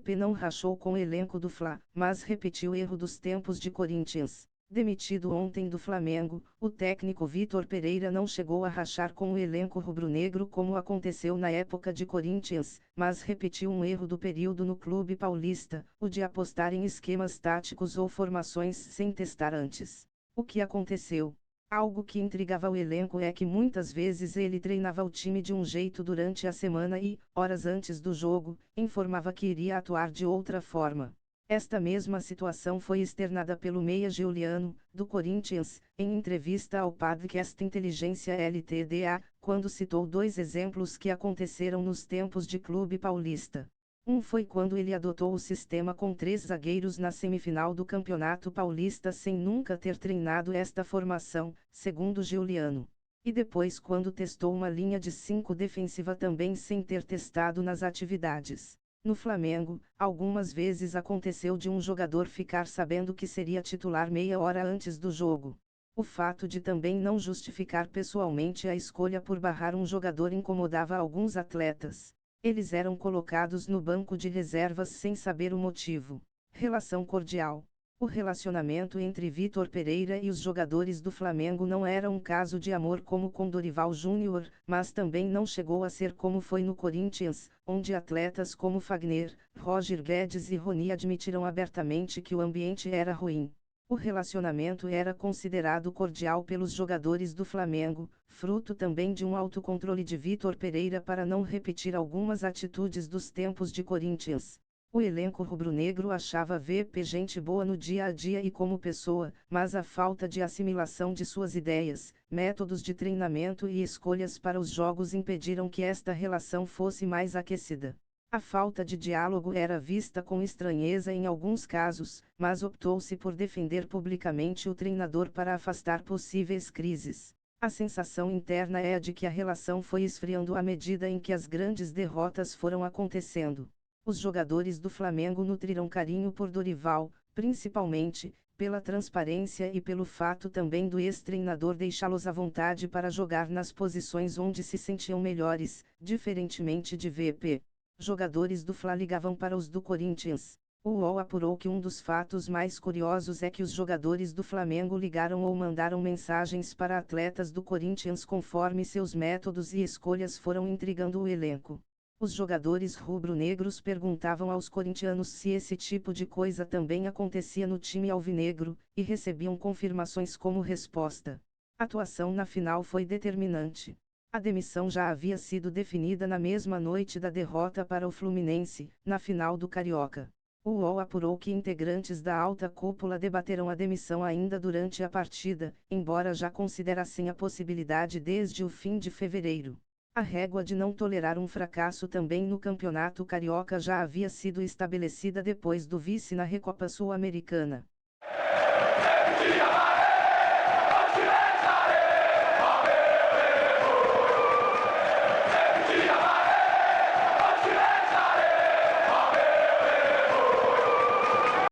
VP não rachou com o elenco do Fla, mas repetiu o erro dos tempos de Corinthians. Demitido ontem do Flamengo, o técnico Vitor Pereira não chegou a rachar com o elenco rubro-negro como aconteceu na época de Corinthians, mas repetiu um erro do período no clube paulista, o de apostar em esquemas táticos ou formações sem testar antes. O que aconteceu? Algo que intrigava o elenco é que muitas vezes ele treinava o time de um jeito durante a semana e, horas antes do jogo, informava que iria atuar de outra forma. Esta mesma situação foi externada pelo meia Giuliano, do Corinthians, em entrevista ao podcast Inteligência LTDA, quando citou dois exemplos que aconteceram nos tempos de clube paulista. Um foi quando ele adotou o sistema com 3 zagueiros na semifinal do Campeonato Paulista sem nunca ter treinado esta formação, segundo Giuliano. E depois quando testou uma linha de 5 defensiva também sem ter testado nas atividades. No Flamengo, algumas vezes aconteceu de um jogador ficar sabendo que seria titular meia hora antes do jogo. O fato de também não justificar pessoalmente a escolha por barrar um jogador incomodava alguns atletas. Eles eram colocados no banco de reservas sem saber o motivo. Relação cordial. O relacionamento entre Vitor Pereira e os jogadores do Flamengo não era um caso de amor como com Dorival Júnior, mas também não chegou a ser como foi no Corinthians, onde atletas como Fagner, Roger Guedes e Rony admitiram abertamente que o ambiente era ruim. O relacionamento era considerado cordial pelos jogadores do Flamengo, fruto também de um autocontrole de Vitor Pereira para não repetir algumas atitudes dos tempos de Corinthians. O elenco rubro-negro achava VP gente boa no dia a dia e como pessoa, mas a falta de assimilação de suas ideias, métodos de treinamento e escolhas para os jogos impediram que esta relação fosse mais aquecida. A falta de diálogo era vista com estranheza em alguns casos, mas optou-se por defender publicamente o treinador para afastar possíveis crises. A sensação interna é a de que a relação foi esfriando à medida em que as grandes derrotas foram acontecendo. Os jogadores do Flamengo nutriram carinho por Dorival, principalmente, pela transparência e pelo fato também do ex-treinador deixá-los à vontade para jogar nas posições onde se sentiam melhores, diferentemente de VP. Jogadores do Fla ligavam para os do Corinthians. O UOL apurou que um dos fatos mais curiosos é que os jogadores do Flamengo ligaram ou mandaram mensagens para atletas do Corinthians conforme seus métodos e escolhas foram intrigando o elenco. Os jogadores rubro-negros perguntavam aos corintianos se esse tipo de coisa também acontecia no time alvinegro, e recebiam confirmações como resposta. A atuação na final foi determinante. A demissão já havia sido definida na mesma noite da derrota para o Fluminense, na final do Carioca. O UOL apurou que integrantes da alta cúpula debateram a demissão ainda durante a partida, embora já considerassem a possibilidade desde o fim de fevereiro. A régua de não tolerar um fracasso também no Campeonato Carioca já havia sido estabelecida depois do vice na Recopa Sul-Americana.